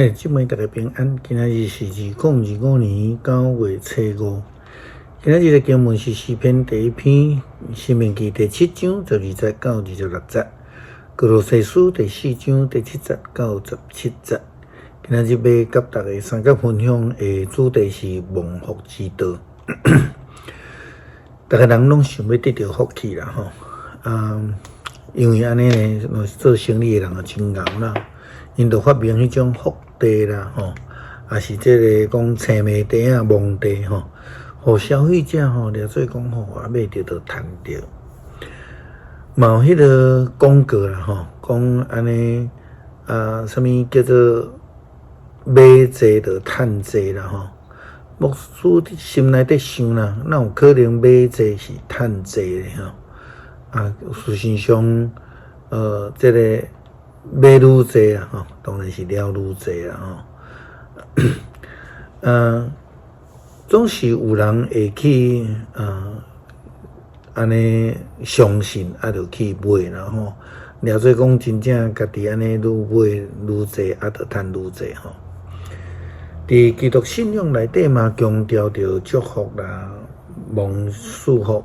姊妹大家平安。今仔日是2025年9月初5。今仔日的经文是诗篇第一篇，申命记第7章12节到26节，歌罗西书第4章第7节到17节。今仔日要甲大家三角分享的主题是蒙福之道。大家人拢想要得到福气啦吼，因为安尼呢，做生意的人也真牛啦，因就发明迄种福地啦吼，也是这个讲青梅地啊、蒙地吼，互消费者吼，了做讲吼，买着就赚着。嘛有迄个广告啦吼，讲安尼什么叫做买济就赚济啦吼。牧师心内底想啦，哪有可能买济是赚济嘞吼？事实上，这个买愈济啦吼，当然是了愈济啦吼。总是有人会去安尼相信，就去买啦吼。了做讲真正家己安尼愈买愈济，就赚愈济吼。伫基督信仰内底嘛，强调着祝福啦、蒙祝福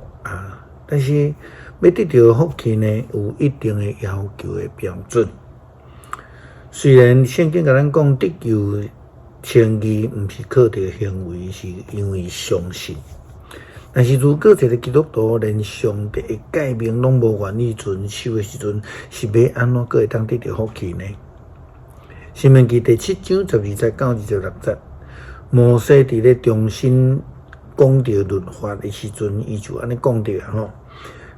但是要得到福气呢，有一定的要求的标准。虽然圣经甲咱讲得救称义，毋是靠着行为，是因为相信。但是如果一个基督徒连上帝的诫命拢无愿意遵守的时阵，是要安怎个会当得到福气呢？申命记第7章12节到26节，摩西伫咧重新讲到律法的时阵，伊就安尼讲着吼：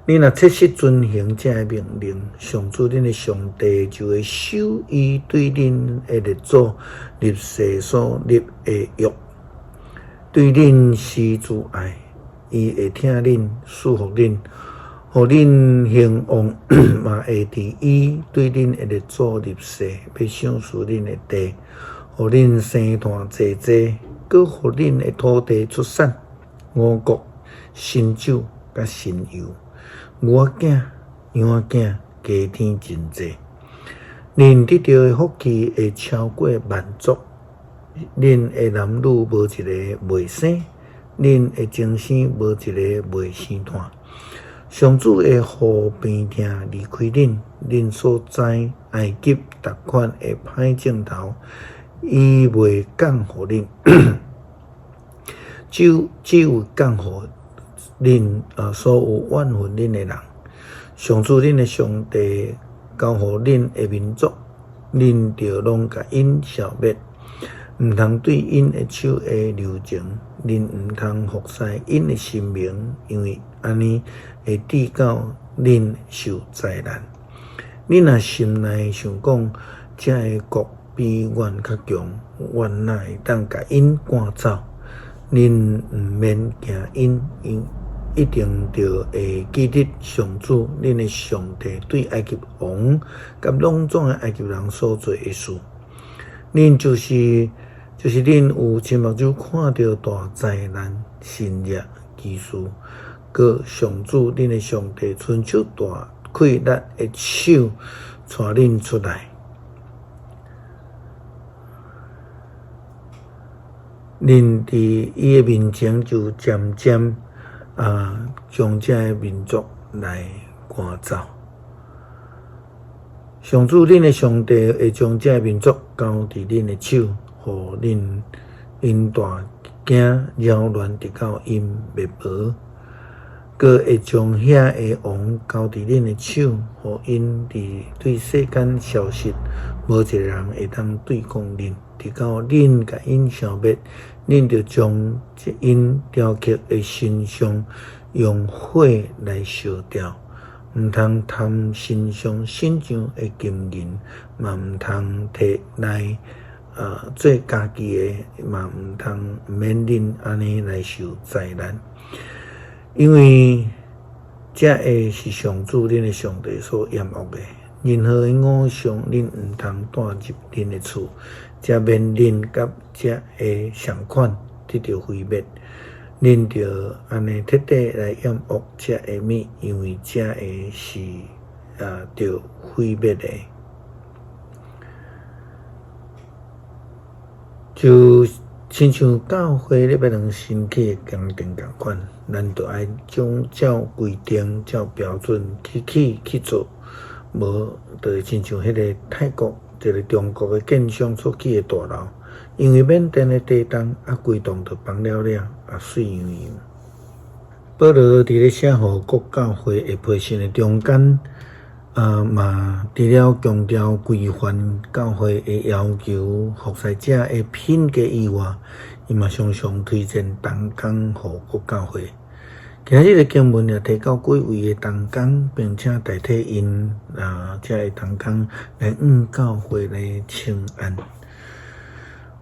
你若切实遵行这命令，上主恁的上帝就会守伊对恁的列祖立誓所立的约，对恁施慈爱，伊会听恁赐福恁，互恁兴旺，嘛会伫伊对恁的列祖立誓，要赏赐恁的地，互恁生团济济，搁互恁的土地出产五谷、新酒甲新油。牛仔囝、羊仔囝加添真济，恁得到的福气会超过万族。恁的男女无一个未生，恁的精生无一个未生团。上主会互病痛离开恁，恁所在埃及逐款的歹镜头，伊袂降互恁，只有降互恁所有怨恨恁的人。上主恁的上帝交互恁的民族，恁着拢甲因消灭，毋通对因的手下留情，恁毋通服侍因的神明，因为安尼会致到恁受灾难。恁若心内想讲，这个国比阮较强，阮哪会当甲因赶走？恁毋免惊因一定着会记得上主恁的上帝对埃及王甲拢总的埃及人所做的事。恁就是恁有亲目睭看到大灾难、新约奇事，搁上主恁的上帝伸出大快力的手，带恁出来。恁伫伊的面前就渐渐将这个民族来赶走。上主恁的上帝会将这个民族交伫恁的手，互恁因大惊扰乱，直到因灭亡。佮会将遐个王交伫恁的手，互因对世间消失，无一个人会当对抗恁，直到恁甲因消灭。恁着将因雕刻的神像用火来烧掉，毋通贪神像神像的金银，嘛毋通摕来做家己的，嘛毋通免恁安尼来受灾难，因为这个是上主恁的上帝所厌恶的。任何的偶像，恁毋通带入恁的厝，才免恁甲这个相款得到毁灭。恁着安尼彻底来厌恶这个物，因为这个是着毁灭的。就亲像教会咧要让身体工程共款，咱着爱照规定、照标准去做，无就会亲像迄个泰国一个中国的建商所起的大楼，因为缅甸的地动规栋着崩了，水洋洋。保罗伫咧写互各教会的批信的中间，嘛除了强调规范教会的要求、服侍者的品格以外，伊嘛常常推荐同工互各教会。今日的经文也提到几位的同工，并且代替因这的同工来教会来请安。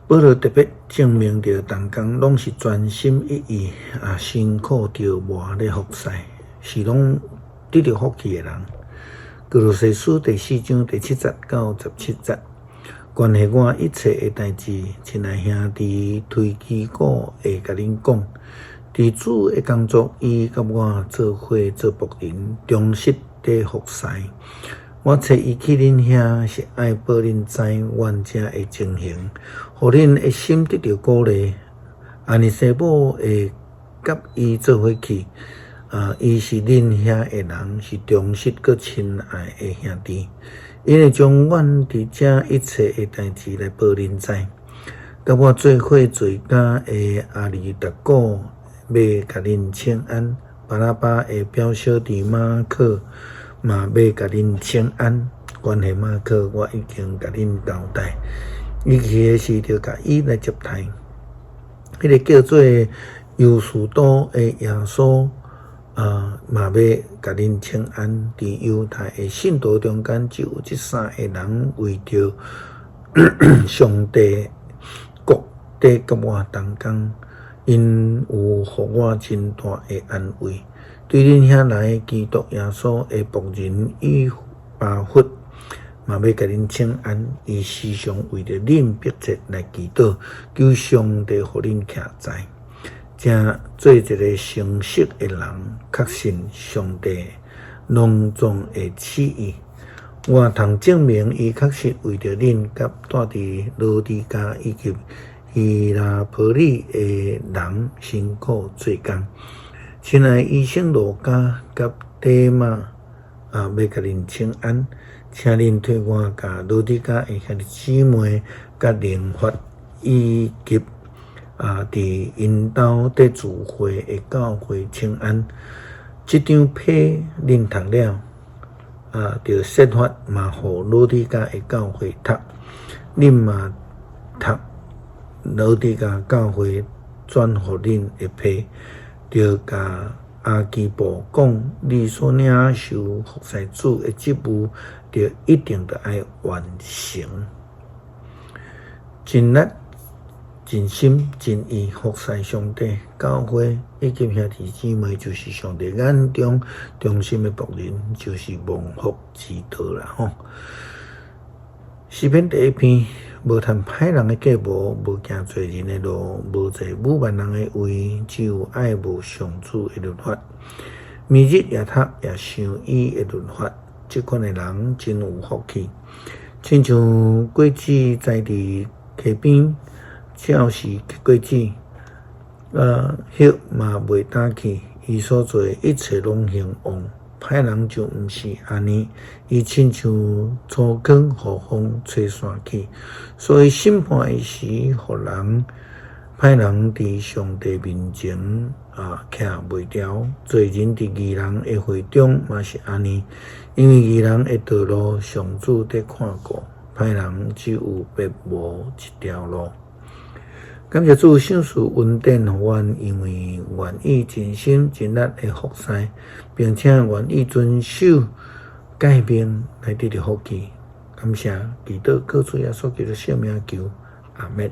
保罗特别证明着同工拢是专心一意辛苦着磨咧服侍，是拢得到福气的人。哥罗西书第4章第7节到17节，关系我一切的代志，亲爱兄弟推基古会甲恁讲，伫主的工作，伊甲我做伙做仆人，忠实地服侍。我找伊去恁遐，是爱报恁知阮遮的情形，互恁的心得到鼓励。安尼西母会甲伊做伙去，伊是恁遐的人，是忠实佮亲爱的兄弟。因会将阮伫遮一切的代志来报恁知。甲我做伙做家的阿里达古要甲恁请安，巴拉巴的表小弟马可嘛要甲恁请安。关系马可我已经甲恁交代，伊去的时就甲伊来接待。迄个叫做犹士多的耶稣嘛要甲恁请安。伫犹太的信徒中间，就有这3个人为着上帝国地甲我同工，因有互我真大的安慰。对恁遐来的基督耶稣的仆人以巴弗嘛要甲恁请安，伊时常为着恁迫切来祈祷，求上帝互恁徛在。正做一个诚实的人，确信上帝隆重的旨意。我通证明，伊确实为着恁甲住伫罗底加以及希拉波里的人辛苦做工。亲爱医生罗加甲地马要甲恁请安，请恁替我甲罗底加的兄弟姊妹甲灵发以及伫因兜伫聚会的教会请安。这张批恁读了就设法嘛互罗底加的教会读，恁嘛读罗底加教会转互恁的批。就甲阿基布讲，你所领受服侍主的职务，就一定得爱完成，尽力、尽心、尽意服侍上帝。教会以及兄弟姊妹，就是上帝眼中忠心的仆人，就是蒙福之道啦。诗篇第1篇。无谈歹人的计谋，无行罪人的路，无坐侮慢人的位，只有爱慕上主的律法。每日夜读也想伊的律法，这款的人真有福气。亲像果子栽伫溪边，照是果子，叶嘛袂打去，伊所做一切拢兴旺。歹人就毋是安尼，伊亲像粗糠互风吹散去，所以审判的时，互人歹人伫上帝面前徛袂牢，做人伫义人的会中嘛是安尼，因为义人的道路上主在看顾，歹人只有别无一条路。感谢主赏赐恩典互阮，因为愿意真心真力的服侍，并且愿意遵守诫命来得到福气。感谢祈祷，靠主耶稣基督圣名求，阿们。